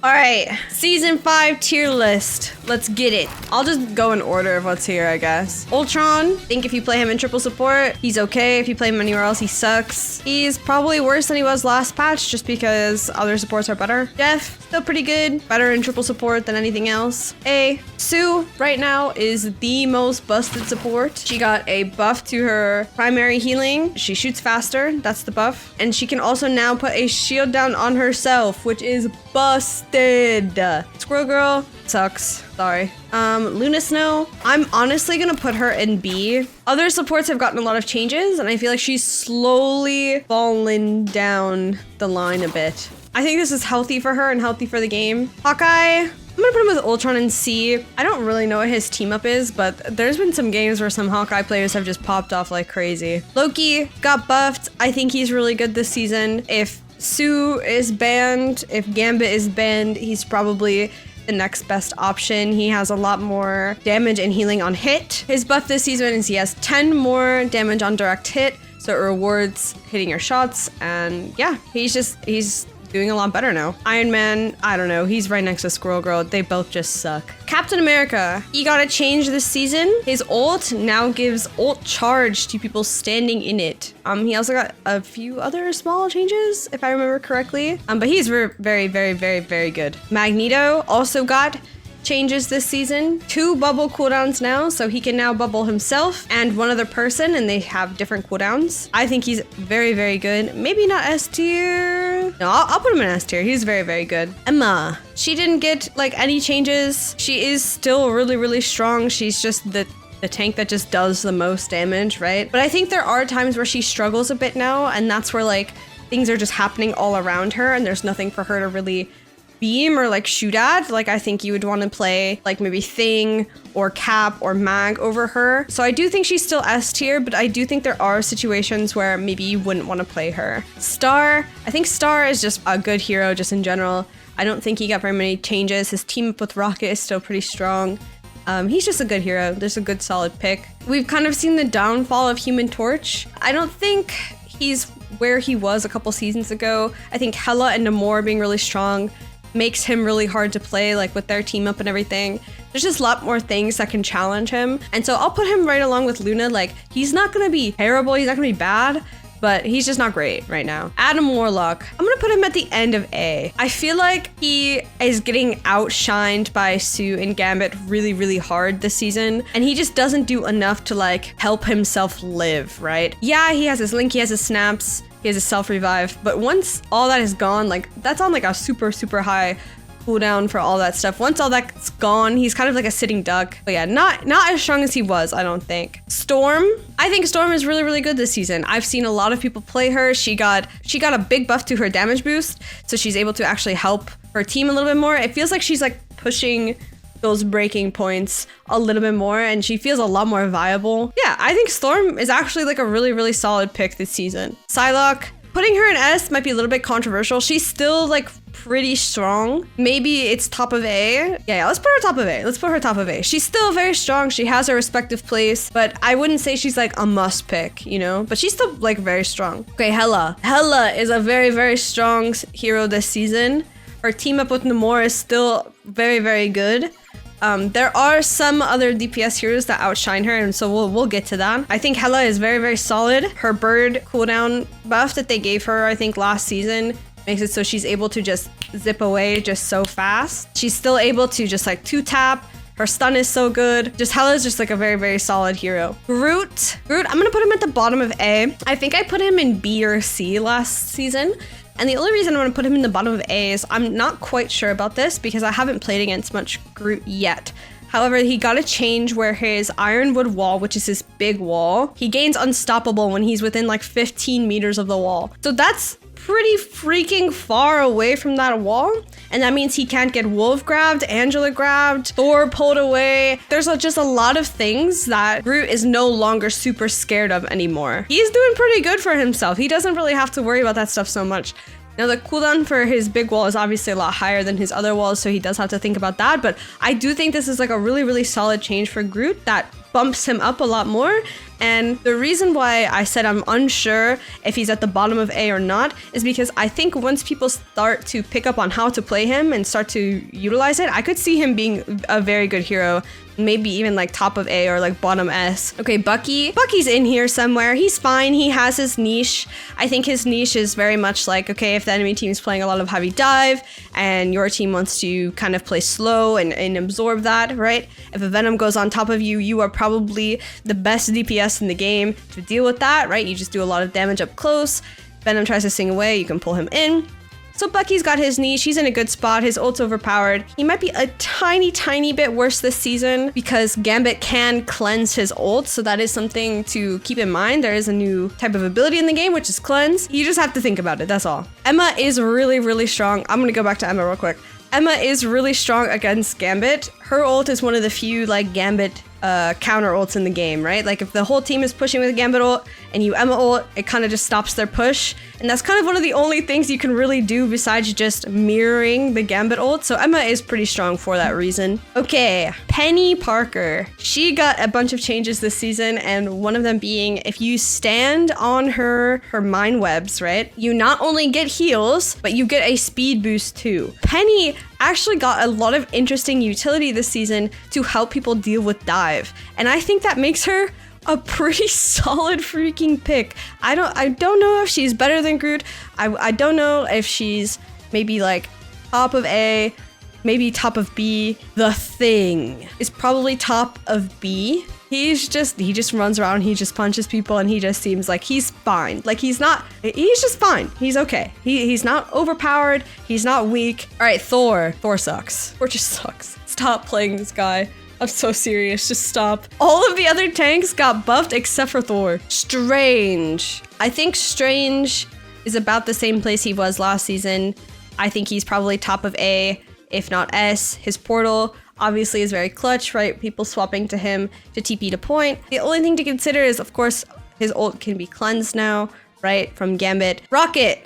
All right, season 5 tier list. Let's get it. I'll just go in order of what's here, I guess. Ultron, I think if you play him in triple support, he's okay. If you play him anywhere else, he sucks. He's probably worse than he was last patch just because other supports are better. Jeff, still pretty good. Better in triple support than anything else. A. Sue, right now, is the most busted support. She got a buff to her primary healing. She shoots faster, that's the buff. And she can also now put a shield down on herself, which is busted. Squirrel Girl sucks. Sorry. Luna Snow, I'm honestly gonna put her in B. Other supports have gotten a lot of changes, and I feel like she's slowly fallen down the line a bit. I think this is healthy for her and healthy for the game. Hawkeye, I'm gonna put him with Ultron and C. I don't really know what his team up is, but there's been some games where some Hawkeye players have just popped off like crazy. Loki got buffed. I think he's really good this season. If Sue is banned, if Gambit is banned, he's probably the next best option. He has a lot more damage and healing on hit. His buff this season is he has 10 more damage on direct hit, so it rewards hitting your shots, and yeah, he's doing a lot better now. Iron Man, I don't know, he's right next to Squirrel Girl. They both just suck. Captain America, he got a change this season. His ult now gives ult charge to people standing in it. He also got a few other small changes, if I remember correctly. But he's very, very good. Magneto also got changes this season. 2 bubble cooldowns now, so he can now bubble himself and one other person, and they have different cooldowns. I think he's very good. Maybe not S tier. No, I'll put him in S tier. He's very good. Emma, she didn't get like any changes. She is still really strong. She's just the tank that just does the most damage, right? But I think there are times where she struggles a bit now, and that's where like things are just happening all around her and there's nothing for her to really beam or like shoot at. Like I think you would want to play like maybe Thing or Cap or Mag over her. So I do think she's still S tier, but I do think there are situations where maybe you wouldn't want to play her. Star, I think Star is just a good hero just in general. I don't think he got very many changes. His team up with Rocket is still pretty strong. He's just a good hero. There's a good solid pick. We've kind of seen the downfall of Human Torch. I don't think he's where he was a couple seasons ago. I think Hela and Namor being really strong makes him really hard to play, like with their team up and everything. There's just a lot more things that can challenge him. And so I'll put him right along with Luna. Like, he's not gonna be terrible, he's not gonna be bad, but he's just not great right now. Adam Warlock, I'm gonna put him at the end of A. I feel like he is getting outshined by Sue and Gambit really hard this season, and he just doesn't do enough to like help himself live, right? Yeah, he has his link, he has his snaps, he has a self-revive, but once all that is gone, like that's on like a super high cooldown for all that stuff. Once all that's gone, he's kind of like a sitting duck. But yeah, not as strong as he was, I don't think. Storm, I think Storm is really good this season. I've seen a lot of people play her. She got a big buff to her damage boost, so she's able to actually help her team a little bit more. It feels like she's like pushing those breaking points a little bit more, and she feels a lot more viable. Yeah, I think Storm is actually like a really solid pick this season. Psylocke, putting her in S might be a little bit controversial. She's still like pretty strong. Maybe it's top of A. Yeah, let's put her top of A. Let's put her top of A. She's still very strong. She has her respective place, but I wouldn't say she's like a must pick, you know? But she's still like very strong. Okay, Hela. Hela is a very strong hero this season. Her team up with Namor is still very good. There are some other DPS heroes that outshine her, and so we'll get to that. I think Hela is very solid. Her bird cooldown buff that they gave her, I think last season, makes it so she's able to just zip away just so fast. She's still able to just like 2-tap. Her stun is so good. Just Hela is just like a very solid hero. Groot, I'm gonna put him at the bottom of A. I think I put him in B or C last season. And the only reason I want to put him in the bottom of A is I'm not quite sure about this because I haven't played against much Groot yet. However, he got a change where his Ironwood wall, which is his big wall, he gains unstoppable when he's within like 15 meters of the wall. So that's pretty freaking far away from that wall. And that means he can't get Wolf grabbed, Angela grabbed, Thor pulled away. There's just a lot of things that Groot is no longer super scared of anymore. He's doing pretty good for himself. He doesn't really have to worry about that stuff so much. Now, the cooldown for his big wall is obviously a lot higher than his other walls, so he does have to think about that. But I do think this is like a really solid change for Groot that bumps him up a lot more. And the reason why I said I'm unsure if he's at the bottom of A or not is because I think once people start to pick up on how to play him and start to utilize it, I could see him being a very good hero. Maybe even like top of A or like bottom S. Okay, Bucky. Bucky's in here somewhere. He's fine. He has his niche. I think his niche is very much like, okay, if the enemy team is playing a lot of heavy dive and your team wants to kind of play slow and absorb that, right? If a Venom goes on top of you, you are probably the best DPS in the game to deal with that, right? You just do a lot of damage up close. Venom tries to sing away, you can pull him in. So Bucky's got his niche, he's in a good spot, his ult's overpowered. He might be a tiny bit worse this season because Gambit can cleanse his ult, so that is something to keep in mind. There is a new type of ability in the game, which is cleanse. You just have to think about it, that's all. Emma is really strong. I'm gonna go back to Emma real quick. Emma is really strong against Gambit. Her ult is one of the few like Gambit counter ults in the game, right? Like if the whole team is pushing with Gambit ult and you Emma ult, it kind of just stops their push. And that's kind of one of the only things you can really do besides just mirroring the Gambit ult. So Emma is pretty strong for that reason. Okay, Penny Parker. She got a bunch of changes this season, and one of them being if you stand on her mind webs, right? You not only get heals, but you get a speed boost too. Penny actually got a lot of interesting utility this season to help people deal with dive. And I think that makes her a pretty solid freaking pick. I don't know if she's better than Groot. I don't know if she's maybe like top of A, maybe top of B. The Thing is probably top of B. He just runs around, he just punches people, and he just seems like he's fine. Like he's just fine. He's okay. He's not overpowered. He's not weak. All right, Thor. Thor sucks. Thor just sucks. Stop playing this guy. I'm so serious. Just stop. All of the other tanks got buffed except for Thor. Strange. I think Strange is about the same place he was last season. I think he's probably top of A, if not S. His portal obviously is very clutch, right? People swapping to him to TP to point. The only thing to consider is, of course, his ult can be cleansed now, right? From Gambit. Rocket.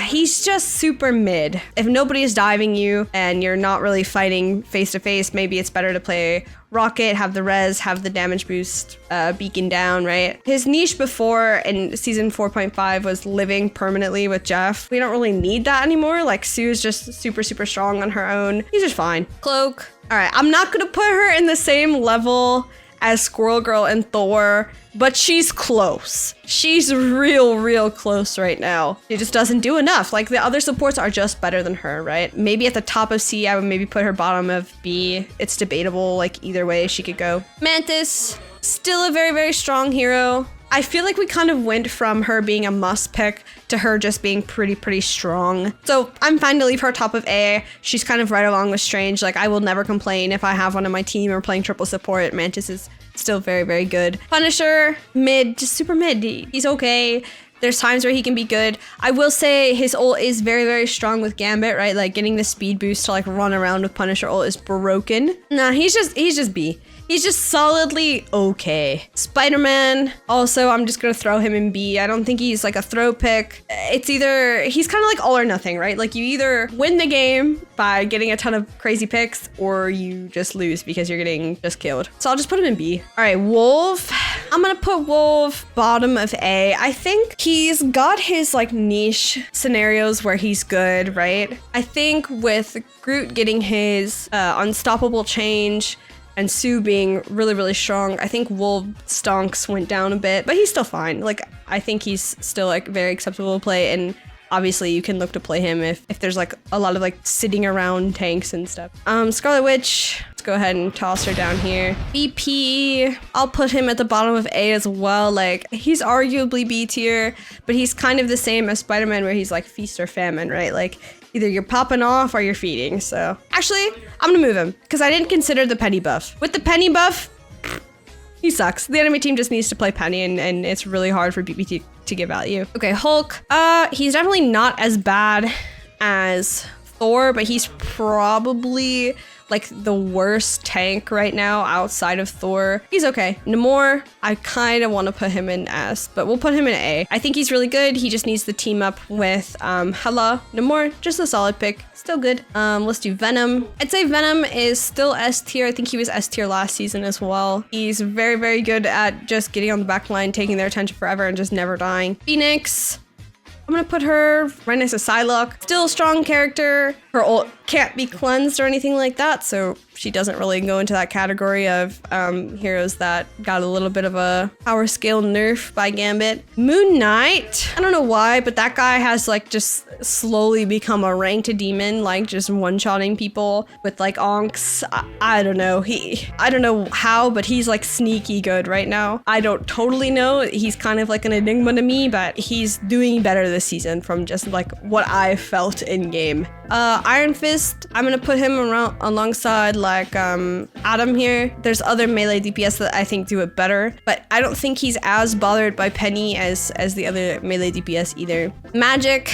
He's just super mid. If nobody is diving you and you're not really fighting face to face, maybe it's better to play Rocket, have the res, have the damage boost, beacon down, right? His niche before in season 4.5 was living permanently with Jeff. We don't really need that anymore. Like Sue's just super strong on her own. He's just fine. Cloak. All right, I'm not gonna put her in the same level as Squirrel Girl and Thor, but she's close. She's real close right now. She just doesn't do enough. Like the other supports are just better than her, right? Maybe at the top of C, I would maybe put her bottom of B. It's debatable, like either way she could go. Mantis, still a very strong hero. I feel like we kind of went from her being a must pick to her just being pretty strong. So I'm fine to leave her top of A. She's kind of right along with Strange. Like I will never complain if I have one on my team or playing triple support. Mantis is still very good. Punisher, mid, just super mid. He's okay. There's times where he can be good. I will say his ult is very strong with Gambit, right? Like getting the speed boost to like run around with Punisher ult is broken. Nah, he's just B. He's just solidly okay. Spider-Man, also, I'm just gonna throw him in B. I don't think he's like a throw pick. It's either, he's kind of like all or nothing, right? Like you either win the game by getting a ton of crazy picks or you just lose because you're getting just killed. So I'll just put him in B. All right, Wolf. I'm gonna put Wolf bottom of A. I think he's got his like niche scenarios where he's good, right? I think with Groot getting his unstoppable change and Sue being really strong, I think Wolf stonks went down a bit, but he's still fine. Like, I think he's still like very acceptable to play, and obviously you can look to play him if there's like a lot of like sitting around tanks and stuff. Scarlet Witch, let's go ahead and toss her down here. BP, I'll put him at the bottom of A as well. Like, he's arguably B tier, but he's kind of the same as Spider-Man where he's like feast or famine, right? Like, either you're popping off or you're feeding. So actually, I'm gonna move him because I didn't consider the Penny buff. With the Penny buff, he sucks. The enemy team just needs to play Penny, and it's really hard for BP to get value. Okay, Hulk. He's definitely not as bad as Thor, but he's probably like the worst tank right now outside of Thor. He's okay. Namor, I kind of want to put him in S, but we'll put him in A. I think he's really good. He just needs to team up with Hela. Namor, just a solid pick. Still good. Let's do Venom. I'd say Venom is still S tier. I think he was S tier last season as well. He's very, very good at just getting on the back line, taking their attention forever and just never dying. Phoenix. I'm gonna put her right next to Psylocke. Still a strong character. Her ult can't be cleansed or anything like that, so she doesn't really go into that category of heroes that got a little bit of a power scale nerf by Gambit. Moon Knight. I don't know why, but that guy has like just slowly become a ranked demon, like just one-shotting people with like onks. I don't know. I don't know how, but he's like sneaky good right now. I don't totally know. He's kind of like an enigma to me, but he's doing better this season from just like what I felt in game. Iron Fist, I'm gonna put him around alongside like Adam here. There's other melee DPS that I think do it better, but I don't think he's as bothered by Penny as the other melee DPS either. Magic,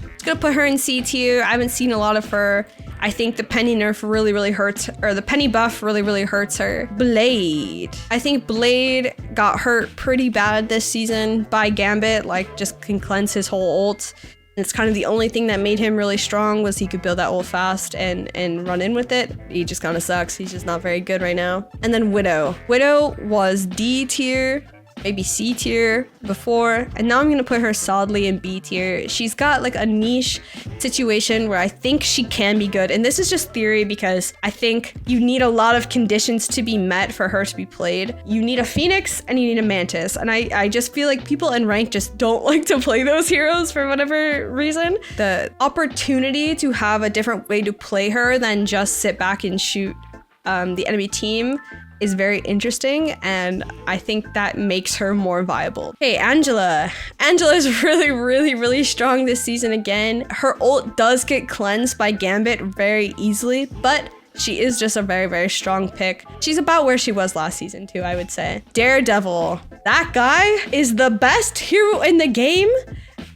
just gonna put her in C tier. I haven't seen a lot of her. I think the Penny nerf really hurts, or the Penny buff really hurts her. Blade. I think Blade got hurt pretty bad this season by Gambit, like just can cleanse his whole ult. It's kind of the only thing that made him really strong was he could build that ult fast and run in with it. He just kind of sucks. He's just not very good right now. And then Widow. Widow was D tier, maybe C tier before, and now I'm gonna put her solidly in B tier. She's got like a niche situation where I think she can be good, and this is just theory because I think you need a lot of conditions to be met for her to be played. You need a Phoenix and you need a Mantis, and I just feel like people in rank just don't like to play those heroes for whatever reason. The opportunity to have a different way to play her than just sit back and shoot the enemy team is very interesting, and I think that makes her more viable. Hey, Angela. Angela is really strong this season again. Her ult does get cleansed by Gambit very easily, but she is just a very strong pick. She's about where she was last season too, I would say. Daredevil. That guy is the best hero in the game.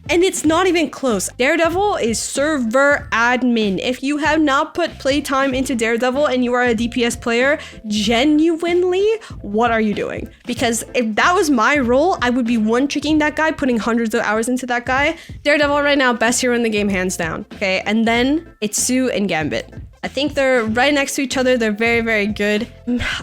And it's not even close. Daredevil is server admin. If you have not put playtime into Daredevil and you are a DPS player, genuinely, what are you doing? Because if that was my role, I would be one-tricking that guy, putting hundreds of hours into that guy. Daredevil right now, best hero in the game, hands down. Okay, and then it's Sue and Gambit. I think they're right next to each other. They're very good.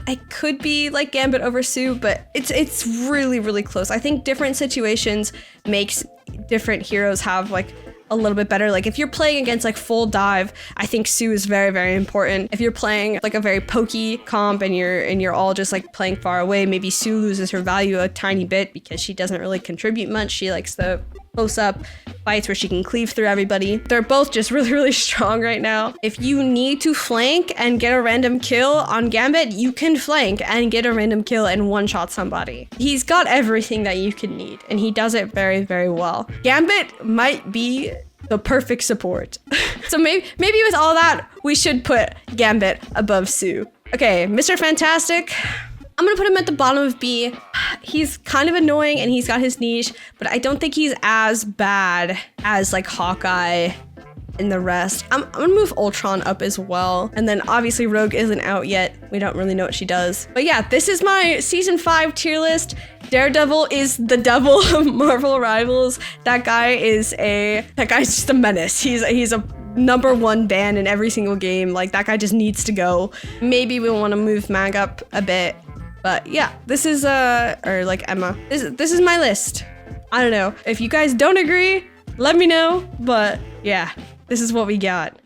I could be like Gambit over Sue, but it's really close. I think different situations makes different heroes have like a little bit better. Like if you're playing against like full dive, I think Sue is very important. If you're playing like a very pokey comp and you're all just like playing far away, maybe Sue loses her value a tiny bit because she doesn't really contribute much. She likes the close up fights where she can cleave through everybody. They're both just really strong right now. If you need to flank and get a random kill on Gambit, you can flank and get a random kill and one-shot somebody. He's got everything that you can need, and he does it very well. Gambit might be the perfect support. So maybe with all that, we should put Gambit above Sue. Okay, Mr. Fantastic. I'm gonna put him at the bottom of B. He's kind of annoying and he's got his niche, but I don't think he's as bad as like Hawkeye and the rest. I'm gonna move Ultron up as well. And then obviously Rogue isn't out yet. We don't really know what she does. But yeah, this is my season 5 tier list. Daredevil is the devil of Marvel Rivals. That guy's just a menace. He's a #1 ban in every single game. Like that guy just needs to go. Maybe we want to move Mag up a bit. But yeah, this is or like Emma. This is my list. I don't know. If you guys don't agree, let me know. But yeah, this is what we got.